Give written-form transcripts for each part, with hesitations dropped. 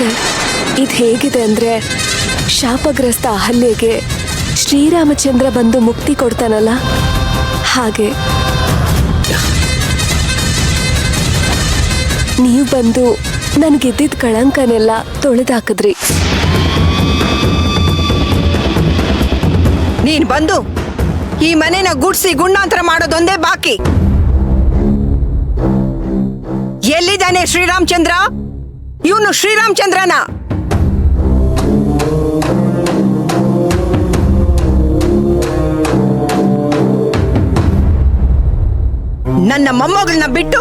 Sir, ಇದು ಹೇಗಿದೆ ಅಂದ್ರೆ ಶಾಪಗ್ರಸ್ತ ಅಹಲ್ಯೆಗೆ ಶ್ರೀರಾಮಚಂದ್ರ ಬಂದು ಮುಕ್ತಿ ಕೊಡ್ತಾನಲ್ಲ ಹಾಗೆ. ನೀವು ಬಂದು ನನ್ಗಿದ್ದಿದ್ದ ಕಳಂಕನೆಲ್ಲ ತೊಳೆದಾಕಿದ್ರಿ. ನೀನ್ ಬಂದು ಈ ಮನೆನ ಗುಡ್ಸಿ ಗುಂಡಾಂತರ ಮಾಡೋದೊಂದೇ ಬಾಕಿ. ಎಲ್ಲಿದ್ದಾನೆ ಶ್ರೀರಾಮಚಂದ್ರ? ಇವನು ಶ್ರೀರಾಮಚಂದ್ರನ? ನನ್ನ ಮೊಮ್ಮಗಳನ್ನ ಬಿಟ್ಟು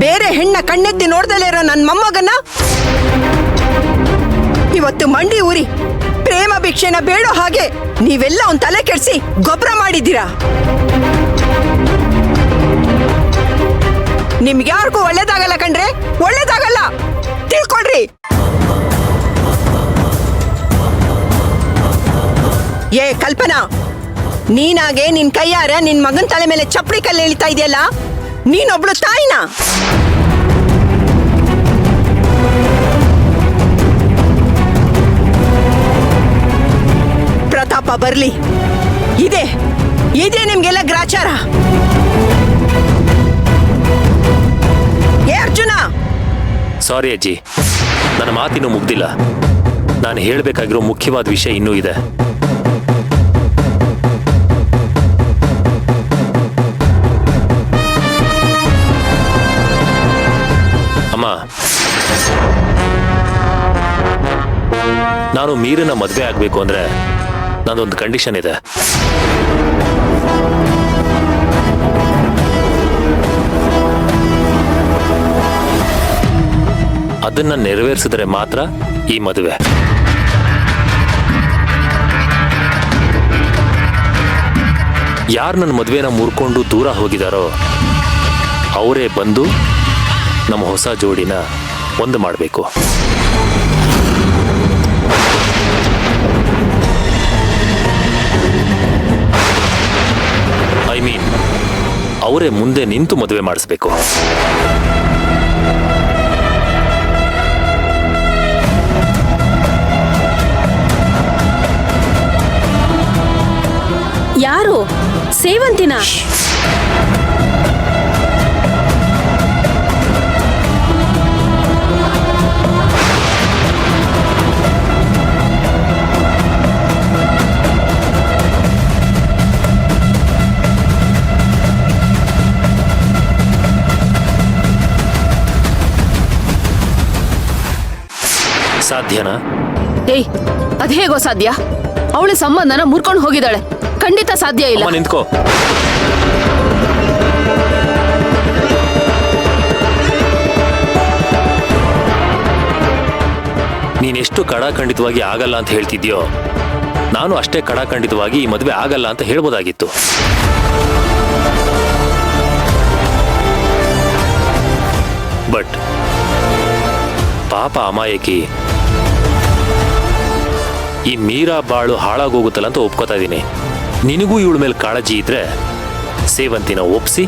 ಬೇರೆ ಹೆಣ್ಣ ಕಣ್ಣೆತ್ತಿ ನೋಡ್ದಲೇ ಇರೋ ನನ್ನ ಮೊಮ್ಮಗನ್ನ ಇವತ್ತು ಮಂಡಿ ಊರಿ ಪ್ರೇಮ ಭಿಕ್ಷೆನ ಬೇಡೋ ಹಾಗೆ ನೀವೆಲ್ಲ ಒಂದ್ ತಲೆ ಕೆಡ್ಸಿ ಗೊಬ್ಬರ ಮಾಡಿದ್ದೀರಾ. ನಿಮ್ಗ್ಯಾರಿಗೂ ಒಳ್ಳೇದಾಗಲ್ಲ ಕಣ್ರೆ, ಒಳ್ಳೇದಾಗಲ್ಲ, ತಿಳ್ಕೊಳ್ರಿ. ಏ ಕಲ್ಪನಾ, ನೀನಾಗೆ ನಿನ್ ಕೈಯಾರ ನಿನ್ ಮಗನ್ ತಲೆ ಮೇಲೆ ಚಪ್ಪಡಿ ಕಲ್ಲು ಎಳಿತಾ ಇದೆಯಲ್ಲ, ನೀನೊಬ್ಳು ತಾಯಿನ? ಪ್ರತಾಪ ಬರ್ಲಿ, ಇದೇ ನಿಮ್ಗೆಲ್ಲ ಗ್ರಾಚಾರ. ಏ ಅರ್ಜುನ! ಸಾರಿ ಅಜ್ಜಿ, ನನ್ನ ಮಾತಿನ್ನೂ ಮುಗ್ದಿಲ್ಲ. ನಾನು ಹೇಳಬೇಕಾಗಿರೋ ಮುಖ್ಯವಾದ ವಿಷಯ ಇನ್ನೂ ಇದೆ. ಅಮ್ಮ, ನಾನು ಮೀರನ ಮದುವೆ ಆಗಬೇಕು ಅಂದ್ರೆ ನಂದೊಂದು ಕಂಡೀಷನ್ ಇದೆ. ಅದನ್ನ ನೆರವೇರಿಸಿದ್ರೆ ಮಾತ್ರ ಈ ಮದುವೆ. ಯಾರು ನನ್ನ ಮದುವೆನ ಮುರ್ಕೊಂಡು ದೂರ ಹೋಗಿದಾರೋ ಅವರೇ ಬಂದು ನಮ್ಮ ಹೊಸ ಜೋಡಿನ ಒಂದು ಮಾಡಬೇಕು. ಐ ಮೀನ್, ಅವರೇ ಮುಂದೆ ನಿಂತು ಮದುವೆ ಮಾಡಿಸ್ಬೇಕು. ಯಾರು? ಸೇವಂತಿನ? ಸಾಧ್ಯನಾ? ಏಯ್, ಅದ್ ಹೇಗೋ ಸಾಧ್ಯ? ಅವಳ ಸಂಬಂಧನ ಮುರ್ಕೊಂಡು ಹೋಗಿದ್ದಾಳೆ. ಖಂಡಿತ ಸಾಧ್ಯ ಇಲ್ಲ. ನಿಂತ್ಕೋ. ನೀನೆಷ್ಟು ಕಡಾಖಂಡಿತವಾಗಿ ಆಗಲ್ಲ ಅಂತ ಹೇಳ್ತಿದ್ಯೋ, ನಾನು ಅಷ್ಟೇ ಕಡಾಖಂಡಿತವಾಗಿ ಈ ಮದುವೆ ಆಗಲ್ಲ ಅಂತ ಹೇಳ್ಬೋದಾಗಿತ್ತು. ಬಟ್ ಪಾಪ ಅಮಾಯಕಿ ಈ ಮೀರಾ ಬಾಳು ಹಾಳಾಗೋಗುತ್ತಲ್ಲ ಅಂತ ಒಪ್ಕೋತಾ ಇದ್ದೀನಿ. ನಿನಗೂ ಇವಳ ಮೇಲೆ ಕಾಳಜಿ ಇದ್ರೆ ಸೇವಂತಿನ ಒಪ್ಸಿ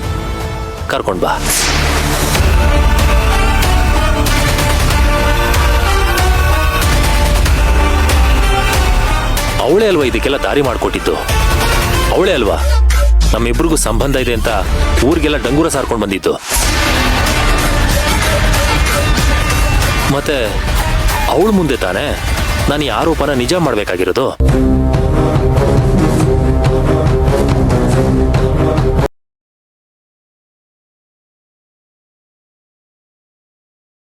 ಕರ್ಕೊಂಡ್ ಬಾ. ಅವಳೇ ಅಲ್ವಾ ಇದಕ್ಕೆಲ್ಲ ದಾರಿ ಮಾಡಿಕೊಟ್ಟಿದ್ದು? ಅವಳೇ ಅಲ್ವಾ ನಮ್ಮಿಬ್ರಿಗೂ ಸಂಬಂಧ ಇದೆ ಅಂತ ಊರಿಗೆಲ್ಲ ಡಂಗೂರ ಸಾರ್ಕೊಂಡು ಬಂದಿದ್ದು? ಮತ್ತೆ ಅವಳ ಮುಂದೆ ತಾನೇ ನಾನು ಈ ಆರೋಪನ ನಿಜ ಮಾಡಬೇಕಾಗಿರೋದು.